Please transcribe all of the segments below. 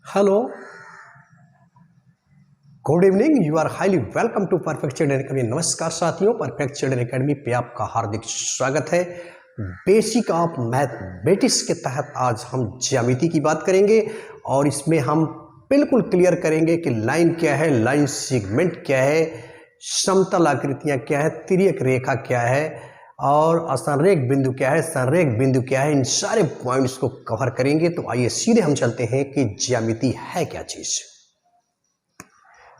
Hello, good evening. You are highly welcome to Perfect Children Academy. नमस्कार साथियों, perfect Children academy पे आपका हार्दिक स्वागत है। बेसिक ऑफ मैथमेटिक्स के तहत आज हम ज्यामिति की बात करेंगे और इसमें हम बिल्कुल क्लियर करेंगे कि लाइन क्या है, लाइन सेगमेंट क्या है, समतल आकृतियां क्या है, तिर्यक रेखा क्या है और असंरेख बिंदु क्या है, संरेख बिंदु क्या है। इन सारे पॉइंट्स को कवर करेंगे। तो आइए सीधे हम चलते हैं कि ज्यामिति है क्या चीज।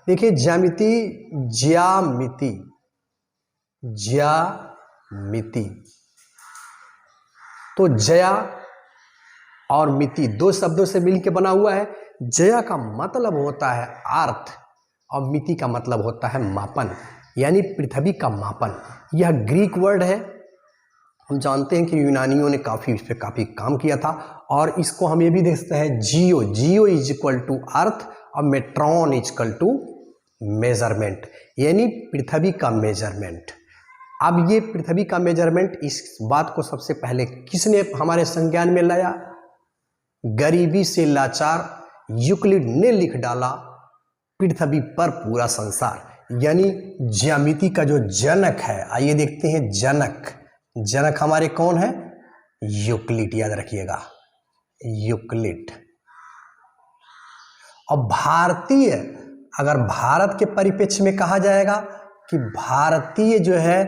देखिए, ज्यामिति ज्यामिति ज्यामिति तो जया और मिति दो शब्दों से मिलकर बना हुआ है। जया का मतलब होता है अर्थ और मिति का मतलब होता है मापन, यानी पृथ्वी का मापन। यह ग्रीक वर्ड है। हम जानते हैं कि यूनानियों ने इस पे काफी काम किया था और इसको हम ये भी देखते हैं जियो। जियो इज इक्वल टू अर्थ और मेट्रॉन इज इक्वल टू मेजरमेंट, यानी पृथ्वी का मेजरमेंट। अब ये पृथ्वी का मेजरमेंट, इस बात को सबसे पहले किसने हमारे संज्ञान में लाया? गरीबी से लाचार यूक्लिड ने लिख डाला पृथ्वी पर पूरा संसार। यानी ज्यामिति का जो जनक है, आइए देखते हैं जनक। जनक हमारे कौन है? यूक्लिड, याद रखिएगा, यूक्लिड। और भारतीय, अगर भारत के परिप्रेक्ष्य में कहा जाएगा कि भारतीय जो है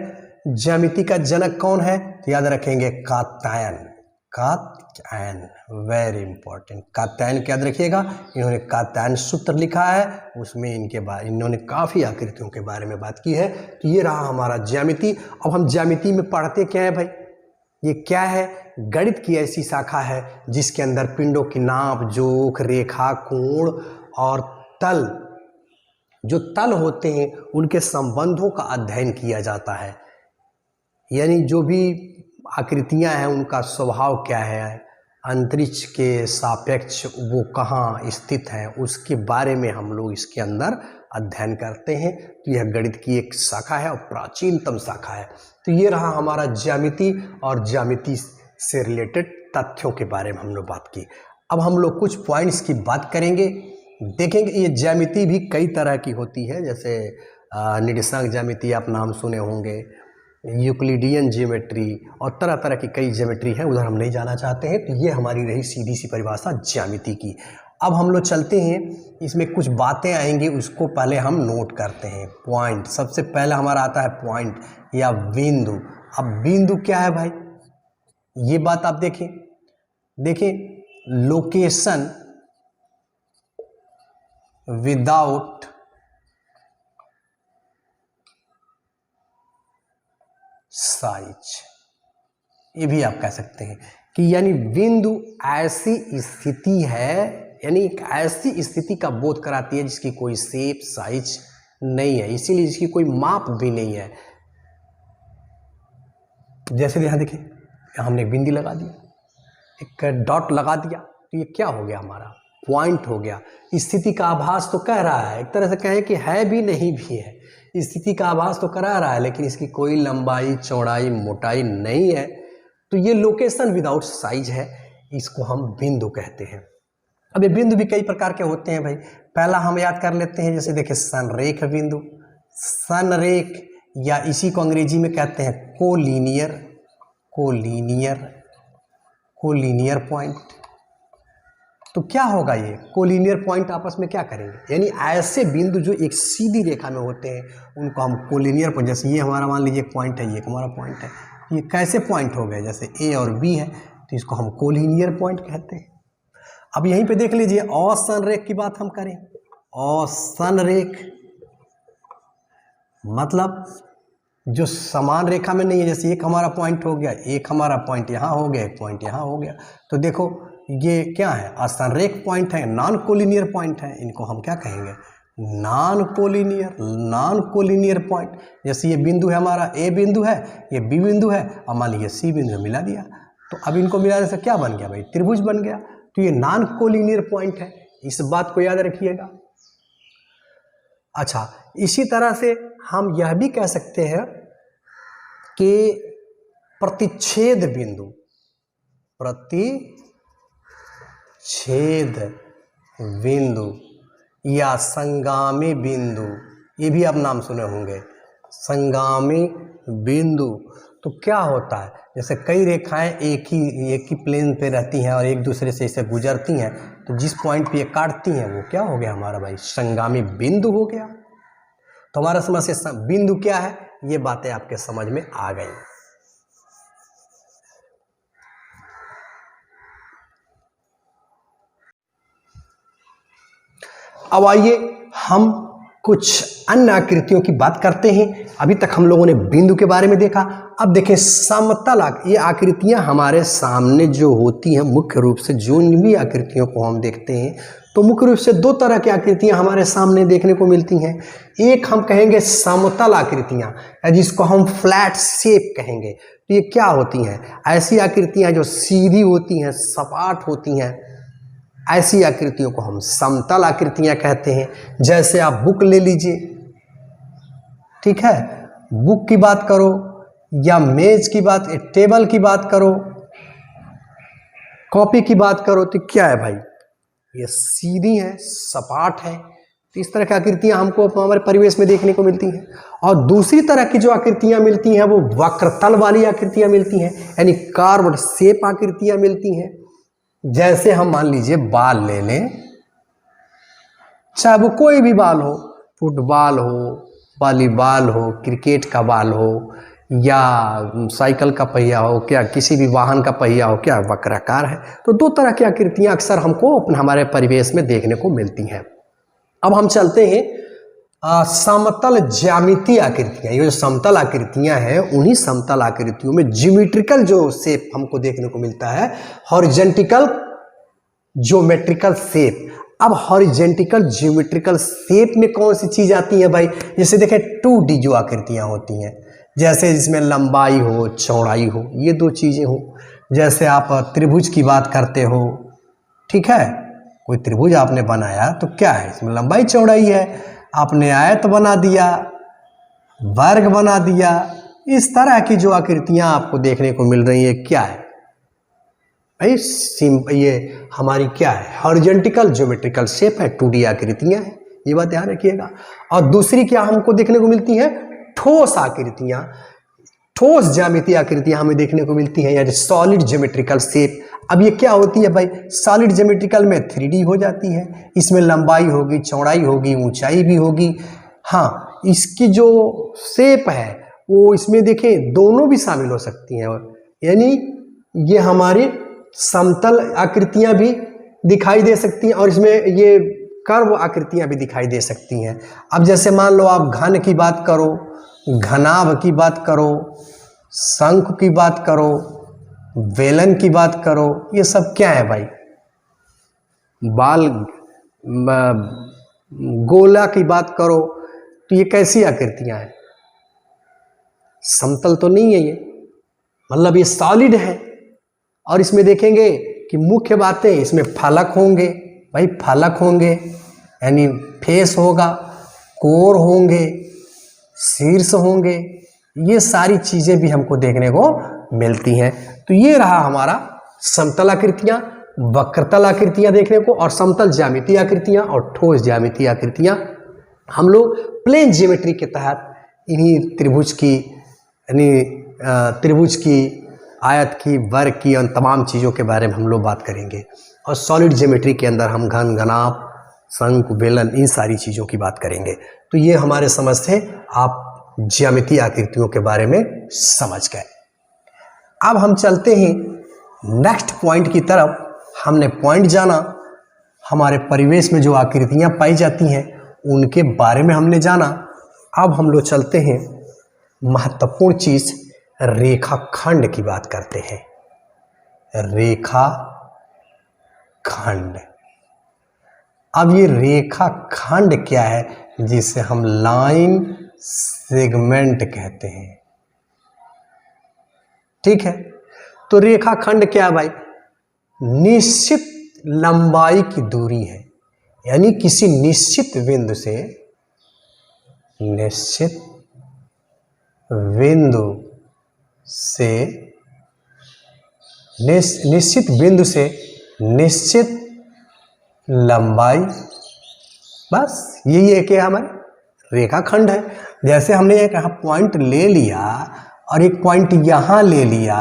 ज्यामिति का जनक कौन है, तो याद रखेंगे कात्यायन। Katyayan, very important. कात्यायन याद रखिएगा। इन्होंने कात्यायन सूत्र लिखा है, उसमें इन्होंने काफी आकृतियों के बारे में बात की है। तो ये रहा हमारा ज्यामिति। अब हम ज्यामिति में पढ़ते क्या है भाई? ये क्या है? गणित की ऐसी शाखा है जिसके अंदर पिंडों की नाप, जोख, रेखा, कोण और तल, जो तल होते हैं उनके संबंधों का अध्ययन किया जाता है। यानी जो भी आकृतियां हैं उनका स्वभाव क्या है, अंतरिक्ष के सापेक्ष वो कहाँ स्थित है, उसके बारे में हम लोग इसके अंदर अध्ययन करते हैं। तो यह गणित की एक शाखा है और प्राचीनतम शाखा है। तो ये रहा हमारा ज्यामिति और ज्यामिति से रिलेटेड तथ्यों के बारे में हम लोग बात की। अब हम लोग कुछ पॉइंट्स की बात करेंगे। देखेंगे ये ज्यामिति भी कई तरह की होती है, जैसे निर्देशांक ज्यामिति आप नाम सुने होंगे, यूक्लिडियन ज्योमेट्री और तरह तरह की कई ज्योमेट्री है, उधर हम नहीं जाना चाहते हैं। तो ये हमारी रही सीधी सी परिभाषा ज्यामिति की। अब हम लोग चलते हैं, इसमें कुछ बातें आएंगी, उसको पहले हम नोट करते हैं। पॉइंट, सबसे पहले हमारा आता है पॉइंट या बिंदु। अब बिंदु क्या है भाई? ये बात आप देखें, लोकेशन विदाउट साइज, ये भी आप कह सकते हैं कि यानी बिंदु ऐसी स्थिति है, यानी एक ऐसी स्थिति का बोध कराती है जिसकी कोई शेप साइज नहीं है, इसीलिए इसकी कोई माप भी नहीं है। जैसे यहां देखिए, हमने एक बिंदी लगा दिया, एक डॉट लगा दिया, तो ये क्या हो गया? हमारा पॉइंट हो गया। स्थिति का आभास तो कह रहा है, एक तरह से कहें कि है भी नहीं भी है। स्थिति का आभास तो करा रहा है, लेकिन इसकी कोई लंबाई, चौड़ाई, मोटाई नहीं है। तो ये लोकेशन विदाउट साइज है, इसको हम बिंदु कहते हैं। अब ये बिंदु भी कई प्रकार के होते हैं भाई। पहला हम याद कर लेते हैं, जैसे देखिए संरेख बिंदु, संरेख, या इसी को अंग्रेजी में कहते हैं कोलिनियर, कोलिनियर, कोलिनियर पॉइंट। तो क्या होगा? ये कोलिनियर पॉइंट आपस में क्या करेंगे? यानी ऐसे बिंदु जो एक सीधी रेखा में होते हैं उनको हम कोलिनियर पॉइंट, जैसे ये हमारा मान लीजिए पॉइंट है, ये हमारा पॉइंट है, ये कैसे पॉइंट हो गए? जैसे ए और बी है, तो इसको हम कोलिनियर पॉइंट कहते हैं। अब यहीं पे देख लीजिए, असंरेख की बात हम करें। असंरेख मतलब जो समान रेखा में नहीं है। जैसे एक हमारा पॉइंट हो गया, एक हमारा पॉइंट यहाँ हो गया, एक पॉइंट यहाँ हो गया, तो देखो ये क्या है? असंरेख पॉइंट है, नॉन कोलिनियर पॉइंट है। इनको हम क्या कहेंगे? Non collinear, non collinear point. जैसे ये बिंदु है हमारा, ए बिंदु है, ये बी बिंदु है, और मान लीजिए सी बिंदु मिला दिया, तो अब इनको मिलाने से क्या बन गया भाई? त्रिभुज बन गया। तो ये नॉन कोलिनियर पॉइंट है, इस बात को याद रखिएगा। अच्छा, इसी तरह से हम यह भी कह सकते हैं कि प्रतिच्छेद बिंदु, प्रतिच्छेद बिंदु या संगामी बिंदु, ये भी आप नाम सुने होंगे, संगामी बिंदु। तो क्या होता है, जैसे कई रेखाएं एक ही प्लेन पे रहती हैं और एक दूसरे से इसे गुजरती हैं, तो जिस पॉइंट पे ये काटती हैं वो क्या हो गया हमारा भाई, संगामी बिंदु हो गया। तो हमारा समझ से बिंदु क्या है, ये बातें आपके समझ में आ गई। अब आइए हम कुछ अन्य आकृतियों की बात करते हैं। अभी तक हम लोगों ने बिंदु के बारे में देखा, अब देखें समतल। ये आकृतियां हमारे सामने जो होती हैं, मुख्य रूप से जो भी आकृतियों को हम देखते हैं, तो मुख्य रूप से दो तरह की आकृतियां हमारे सामने देखने को मिलती हैं। एक हम कहेंगे समतल आकृतियां, जिसको हम फ्लैट शेप कहेंगे। तो ये क्या होती हैं, ऐसी आकृतियां जो सीधी होती हैं, सपाट होती हैं, ऐसी आकृतियों को हम समतल आकृतियां कहते हैं। जैसे आप बुक ले लीजिए, ठीक है, बुक की बात करो या मेज की बात, टेबल की बात करो, कॉपी की बात करो, तो क्या है भाई, ये सीधी है, सपाट है। तो इस तरह की आकृतियां हमको हमारे परिवेश में देखने को मिलती हैं। और दूसरी तरह की जो आकृतियां मिलती हैं वो वक्रतल वाली आकृतियां मिलती हैं, यानी कार्व्ड शेप आकृतियां मिलती हैं। जैसे हम मान लीजिए बाल ले लें, चाहे वो कोई भी बाल हो, फुटबॉल हो, वॉलीबॉल हो, क्रिकेट का बाल हो, या साइकिल का पहिया हो, क्या किसी भी वाहन का पहिया हो, क्या वक्राकार है। तो दो तरह की आकृतियां अक्सर हमको हमारे परिवेश में देखने को मिलती हैं। अब हम चलते हैं समतल ज्यामितीय आकृतियां। ये जो समतल आकृतियां हैं, उन्हीं समतल आकृतियों में ज्योमेट्रिकल जो शेप हमको देखने को मिलता है, हॉरिजॉन्टल ज्योमेट्रिकल शेप। अब हॉरिजॉन्टल ज्योमेट्रिकल शेप में कौन सी चीज आती है भाई, जैसे देखें 2D जो आकृतियां होती हैं, जैसे जिसमें लंबाई हो, चौड़ाई हो, ये दो चीजें हो। जैसे आप त्रिभुज की बात करते हो, ठीक है, कोई त्रिभुज आपने बनाया तो क्या है, इसमें लंबाई चौड़ाई है। आपने आयत बना दिया, वर्ग बना दिया, इस तरह की जो आकृतियां आपको देखने को मिल रही है, क्या है भाई, ये हमारी क्या है, हॉरिजॉन्टल ज्योमेट्रिकल शेप है, 2D आकृतियां हैं, ये बात ध्यान रखिएगा। और दूसरी क्या हमको देखने को मिलती है, ठोस आकृतियां, ठोस ज्यामितीय आकृतियां हमें देखने को मिलती हैं, यानी सॉलिड ज्योमेट्रिकल शेप। अब ये क्या होती है भाई, सॉलिड ज्योमेट्रिकल में 3D हो जाती है, इसमें लंबाई होगी, चौड़ाई होगी, ऊंचाई भी होगी। हाँ, इसकी जो शेप है वो इसमें देखें दोनों भी शामिल हो सकती हैं, यानी ये हमारी समतल आकृतियां भी दिखाई दे सकती हैं और इसमें ये कर्व आकृतियां भी दिखाई दे सकती हैं। अब जैसे मान लो आप घन की बात करो, घनाभ की बात करो, शंख की बात करो, बेलन की बात करो, ये सब क्या है भाई, बाल गोला की बात करो, तो ये कैसी आकृतियां हैं, समतल तो नहीं है ये, मतलब ये सॉलिड है। और इसमें देखेंगे कि मुख्य बातें, इसमें फलक होंगे भाई, फलक होंगे, यानी फेस होगा, कोर होंगे, शीर्ष होंगे, ये सारी चीजें भी हमको देखने को मिलती हैं। तो ये रहा हमारा समतल आकृतियां, वक्रतल आकृतियां देखने को, और समतल ज्यामितीय आकृतियां और ठोस ज्यामितीय आकृतियां। हम लोग प्लेन ज्योमेट्री के तहत इन्हीं त्रिभुज की, यानी त्रिभुज की, आयत की, वर्ग की, और तमाम चीज़ों के बारे में हम लोग बात करेंगे। और सॉलिड ज्योमेट्री के अंदर हम घन, घनाभ, शंख, बेलन, इन सारी चीज़ों की बात करेंगे। तो ये हमारे समझ से आप ज्यामितीय आकृतियों के बारे में समझ गए। अब हम चलते हैं नेक्स्ट पॉइंट की तरफ। हमने पॉइंट जाना, हमारे परिवेश में जो आकृतियां पाई जाती हैं उनके बारे में हमने जाना। अब हम लोग चलते हैं महत्वपूर्ण चीज, रेखाखंड की बात करते हैं। रेखाखंड, अब ये रेखाखंड क्या है, जिसे हम लाइन सेगमेंट कहते हैं, ठीक है। तो रेखाखंड क्या है भाई, निश्चित लंबाई की दूरी है, यानी किसी निश्चित बिंदु से, निश्चित बिंदु से निश्चित लंबाई, बस यही है कि हमारे रेखाखंड है। जैसे हमने एक यहाँ पॉइंट ले लिया और एक पॉइंट यहाँ ले लिया,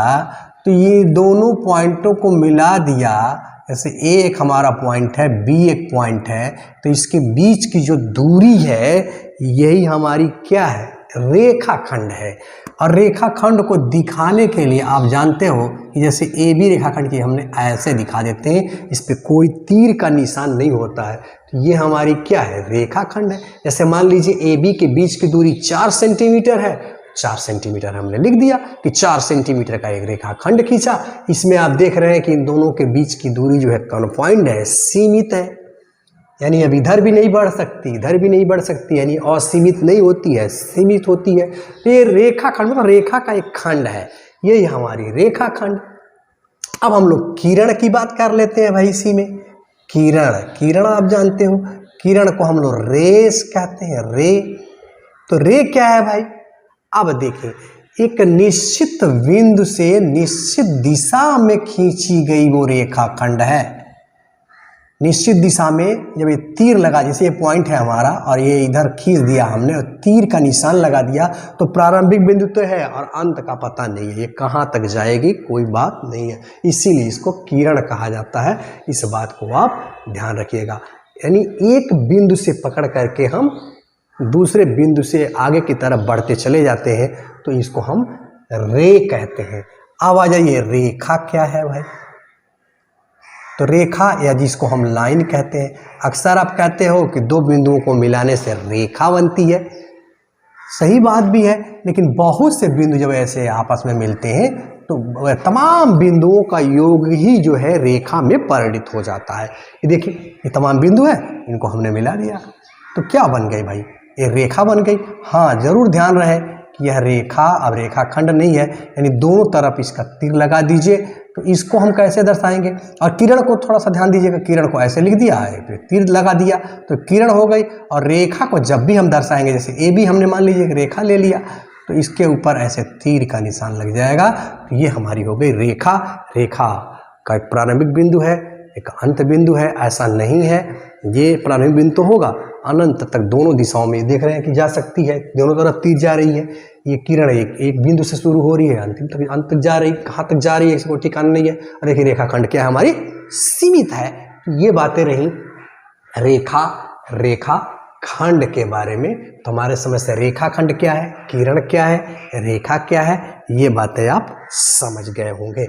तो ये दोनों पॉइंटों को मिला दिया। जैसे ए एक हमारा पॉइंट है, बी एक पॉइंट है, तो इसके बीच की जो दूरी है यही हमारी क्या है, रेखाखंड है। और रेखाखंड को दिखाने के लिए आप जानते हो कि जैसे ए बी रेखाखंड की हमने ऐसे दिखा देते हैं, इस पे कोई तीर का निशान नहीं होता है, तो ये हमारी क्या है, रेखाखंड है। जैसे मान लीजिए ए बी के बीच की दूरी 4 सेंटीमीटर है, 4 सेंटीमीटर हमने लिख दिया कि 4 सेंटीमीटर का एक रेखाखंड खींचा। इसमें आप देख रहे हैं कि इन दोनों के बीच की दूरी जो है कन्फाइंड है, सीमित है, यानी अब इधर भी नहीं बढ़ सकती, इधर भी नहीं बढ़ सकती, यानी असीमित नहीं होती है, सीमित होती है। तो ये रेखाखंड मतलब रेखा का एक खंड है, यही हमारी रेखाखंड। अब हम लोग किरण की बात कर लेते हैं भाई। इसी में किरण आप जानते हो, किरण को हम लोग रेस कहते हैं, रे। तो रे क्या है भाई, अब देखिए, एक निश्चित बिंदु से निश्चित दिशा में खींची गई वो रेखाखंड है। निश्चित दिशा में जब ये तीर लगा, जैसे ये पॉइंट है हमारा और ये इधर खींच दिया हमने और तीर का निशान लगा दिया, तो प्रारंभिक बिंदु तो है और अंत का पता नहीं है, ये कहाँ तक जाएगी कोई बात नहीं है, इसीलिए इसको किरण कहा जाता है। इस बात को आप ध्यान रखिएगा। यानी एक बिंदु से पकड़ करके हम दूसरे बिंदु से आगे की तरफ बढ़ते चले जाते हैं, तो इसको हम रे कहते हैं। अब आ जाइए, रेखा क्या है भाई। तो रेखा या जिसको हम लाइन कहते हैं, अक्सर आप कहते हो कि दो बिंदुओं को मिलाने से रेखा बनती है, सही बात भी है, लेकिन बहुत से बिंदु जब ऐसे आपस में मिलते हैं तो तमाम बिंदुओं का योग ही जो है रेखा में परिणित हो जाता है। ये देखिए, ये तमाम बिंदु है, इनको हमने मिला दिया तो क्या बन गई भाई, ये रेखा बन गई। हाँ, जरूर ध्यान रहे कि यह रेखा अब रेखाखंड नहीं है, यानी दोनों तरफ इसका तीर लगा दीजिए। तो इसको हम कैसे दर्शाएंगे, और किरण को थोड़ा सा ध्यान दीजिएगा, किरण को ऐसे लिख दिया है, फिर तीर लगा दिया तो किरण हो गई। और रेखा को जब भी हम दर्शाएंगे, जैसे ए बी हमने मान लीजिए रेखा ले लिया, तो इसके ऊपर ऐसे तीर का निशान लग जाएगा, तो ये हमारी हो गई रेखा। रेखा का एक प्रारंभिक बिंदु है, एक अंत बिंदु है, ऐसा नहीं है ये प्रारंभिक बिंदु तो होगा, अनंत तक दोनों दिशाओं में देख रहे हैं कि जा सकती है, दोनों तरफ तीर जा रही है। ये किरण एक बिंदु से शुरू हो रही है, अंतिम तक अंत तक जा रही, कहाँ तक जा रही है इसको ठिकाना नहीं है। और देखिए रेखाखंड क्या है, हमारी सीमित है। ये बातें रही रेखा खंड के बारे में। तो हमारे समझ से रेखाखंड क्या है, किरण क्या है, रेखा क्या है, ये बातें आप समझ गए होंगे।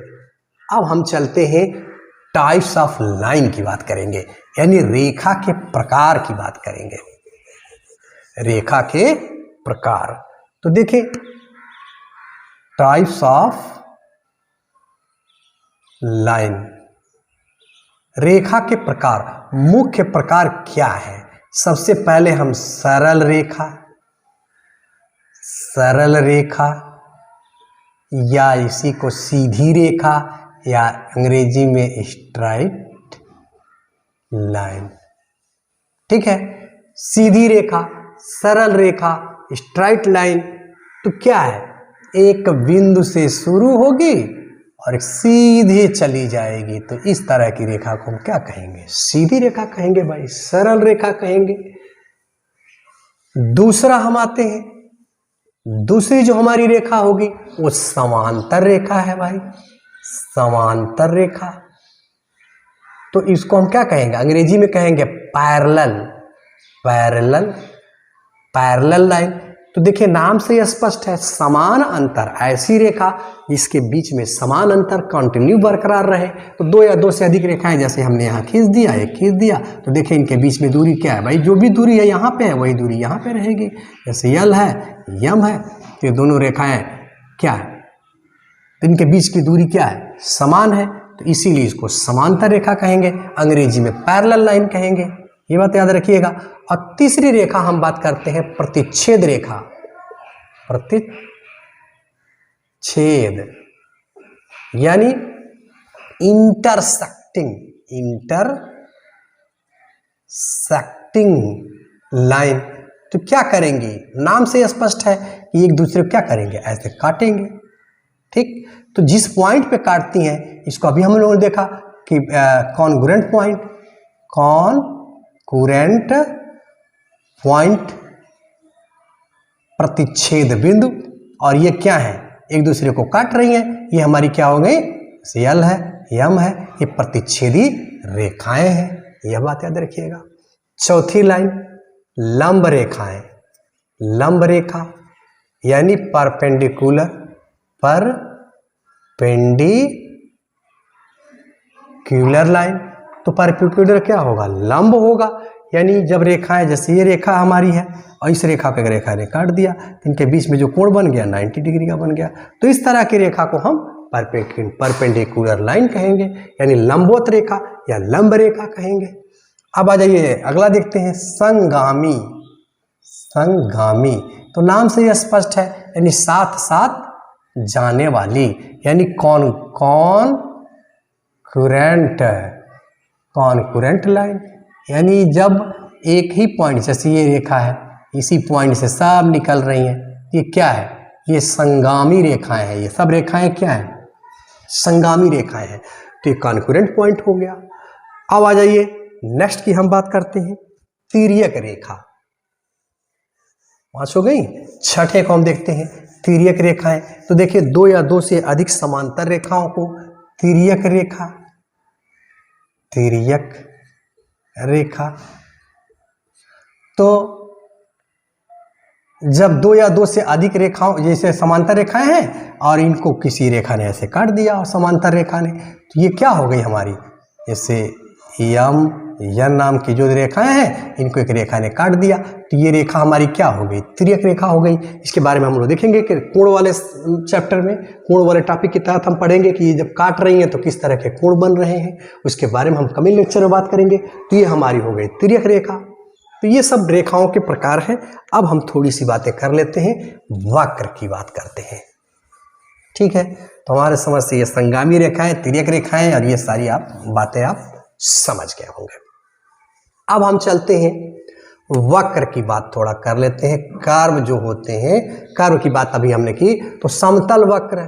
अब हम चलते हैं टाइप्स ऑफ लाइन की बात करेंगे, यानी रेखा के प्रकार की बात करेंगे। रेखा के प्रकार, तो देखिए टाइप्स ऑफ लाइन, रेखा के प्रकार, मुख्य प्रकार क्या है। सबसे पहले हम सरल रेखा या इसी को सीधी रेखा या अंग्रेजी में स्ट्राइट लाइन, ठीक है। सीधी रेखा, सरल रेखा, स्ट्राइट लाइन, तो क्या है, एक बिंदु से शुरू होगी और सीधे चली जाएगी, तो इस तरह की रेखा को हम क्या कहेंगे, सीधी रेखा कहेंगे भाई, सरल रेखा कहेंगे। दूसरा हम आते हैं, दूसरी जो हमारी रेखा होगी वो समांतर रेखा है भाई, समांतर रेखा। तो इसको हम क्या कहेंगे, अंग्रेजी में कहेंगे पैरेलल लाइन। तो देखिए नाम से स्पष्ट है, समान अंतर, ऐसी रेखा जिसके बीच में समान अंतर कंटिन्यू बरकरार रहे। तो दो या दो से अधिक रेखाएं जैसे हमने यहाँ खींच दिया, एक खींच दिया, तो देखिए इनके बीच में दूरी क्या है भाई, जो भी दूरी है यहाँ पे है वही दूरी यहाँ पे रहेगी। जैसे यल है, यम है, तो ये दोनों रेखाएं क्या है, तो इनके बीच की दूरी क्या है, समान है, तो इसीलिए इसको समांतर रेखा कहेंगे, अंग्रेजी में पैरेलल लाइन कहेंगे, ये बात याद रखिएगा। और तीसरी रेखा हम बात करते हैं प्रतिच्छेद रेखा, प्रतिच्छेद यानी इंटरसेक्टिंग लाइन। तो क्या करेंगे, नाम से स्पष्ट है कि एक दूसरे को क्या करेंगे, ऐसे काटेंगे, ठीक। तो जिस पॉइंट पे काटती हैं, इसको अभी हम लोगों ने देखा कि कॉन्ग्रुएंट पॉइंट, कॉन्करेंट पॉइंट, प्रतिच्छेद बिंदु। और ये क्या है, एक दूसरे को काट रही हैं, ये हमारी क्या हो गई, एल है, एम है, ये प्रतिच्छेदी रेखाएं हैं, यह बात याद रखिएगा। चौथी लाइन लंब रेखाएं, लंब रेखा यानी परपेंडिकुलर, परपेंडिकुलर लाइन। तो परपेंडिकुलर क्या होगा, लंब होगा, यानी जब रेखाएं, जैसे ये रेखा हमारी है और इस रेखा को रेखा ने काट दिया, इनके बीच में जो कोण बन गया 90 डिग्री का बन गया। तो इस तरह की रेखा को हम परपेंडिकुलर लाइन कहेंगे, यानी लंबवत रेखा या लंब रेखा कहेंगे। अब आ जाइए अगला देखते हैं, संगामी। संगामी तो नाम से यह स्पष्ट है, यानी साथ साथ जाने वाली, यानी कॉन्करेंट लाइन। यानी जब एक ही पॉइंट, जैसे ये रेखा है, इसी पॉइंट से सब निकल रही हैं, ये क्या है, ये संगामी रेखाएं हैं। ये सब रेखाएं क्या हैं, संगामी रेखाएं हैं। तो ये कॉन्करेंट पॉइंट हो गया। अब आ जाइए नेक्स्ट की हम बात करते हैं, तिर्यक रेखा। 5 हो गई। छठे को हम देखते हैं तिर्यक रेखाएं। तो देखिए 2 या 2 से अधिक समांतर रेखाओं को तिर्यक रेखा, तिर्यक रेखा। तो जब 2 या 2 से अधिक रेखाओं, जैसे समांतर रेखाएं हैं और इनको किसी रेखा ने ऐसे काट दिया और समांतर रेखा ने, तो ये क्या हो गई हमारी, जैसे यम यन नाम की जो रेखाएं हैं, इनको एक रेखा ने काट दिया, तो ये रेखा हमारी क्या हो गई, तिर्यक रेखा हो गई। इसके बारे में हम लोग देखेंगे कि कोण वाले चैप्टर में, कोण वाले टॉपिक के तहत हम पढ़ेंगे कि ये जब काट रही हैं तो किस तरह के कोण बन रहे हैं, उसके बारे में हम कमिंग लेक्चर में बात करेंगे। तो ये हमारी हो गई तिर्यक रेखा। तो ये सब रेखाओं के प्रकार हैं। अब हम थोड़ी सी बातें कर लेते हैं, वक्र की बात करते हैं, ठीक है। तो हमारे समझ से ये संगामी रेखाएं, तिर्यक रेखाएं और ये सारी बातें आप समझ गए होंगे। अब हम चलते हैं वक्र की बात थोड़ा कर लेते हैं। कर्व जो होते हैं, कर्व की बात अभी हमने की, तो समतल वक्र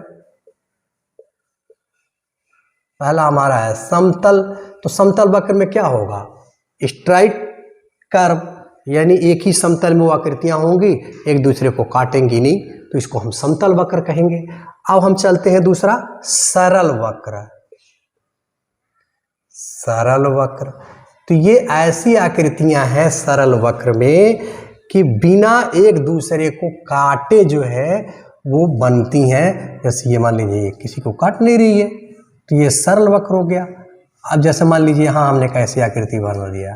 पहला हमारा है समतल। तो समतल वक्र में क्या होगा, स्ट्राइट कर्व, यानी एक ही समतल में वो आकृतियां होंगी, एक दूसरे को काटेंगी नहीं, तो इसको हम समतल वक्र कहेंगे। अब हम चलते हैं दूसरा सरल वक्र। सरल वक्र तो ये ऐसी आकृतियां हैं सरल वक्र में कि बिना एक दूसरे को काटे जो है वो बनती हैं। जैसे ये मान लीजिए किसी को काट नहीं रही है, तो ये सरल वक्र हो गया। अब जैसे मान लीजिए हाँ हमने कैसी आकृति बना दिया,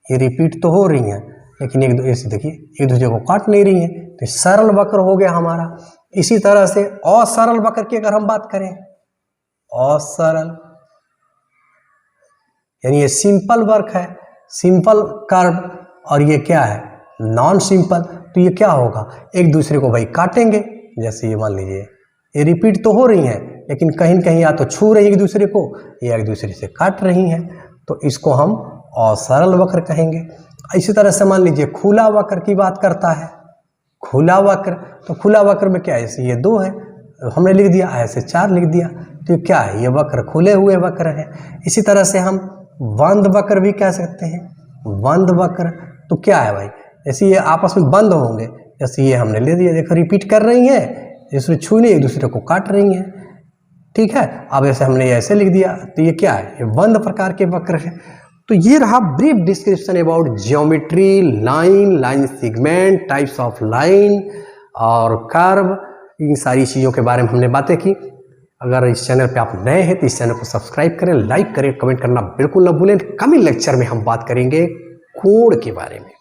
ये रिपीट तो हो रही हैं लेकिन ऐसे देखिए एक दूसरे को काट नहीं रही है, तो सरल वक्र हो गया हमारा। इसी तरह से असरल वक्र की अगर हम बात करें, असरल यानी ये सिंपल वक्र है, सिंपल कर्व, और ये क्या है नॉन सिंपल। तो ये क्या होगा, एक दूसरे को भाई काटेंगे। जैसे ये मान लीजिए ये रिपीट तो हो रही हैं लेकिन कहीं कहीं या तो छू रही एक दूसरे को या एक दूसरे से काट रही हैं, तो इसको हम असरल वक्र कहेंगे। इसी तरह से मान लीजिए खुला वक्र की बात करता है, खुला वक्र। तो खुला वक्र में क्या है, जैसे ये 2 है हमने लिख दिया, ऐसे 4 लिख दिया, तो ये क्या है, ये वक्र खुले हुए वक्र है। इसी तरह से हम बंद वक्र भी कह सकते हैं, बंद वक्र। तो क्या है भाई, जैसे ये आपस में बंद होंगे, जैसे ये हमने ले दिया, देखो रिपीट कर रही हैं, जिसमें छू नहीं एक दूसरे को काट रही हैं, ठीक है। अब ऐसे हमने ऐसे लिख दिया, तो ये क्या है, ये बंद प्रकार के वक्र है। तो ये रहा brief description about geometry, line, line segment, types of line और कर्व। इन सारी चीज़ों के बारे में हमने बातें की। अगर इस चैनल पे आप नए हैं तो इस चैनल को सब्सक्राइब करें, लाइक करें, कमेंट करना बिल्कुल ना भूलें। कमिंग लेक्चर में हम बात करेंगे कोण के बारे में।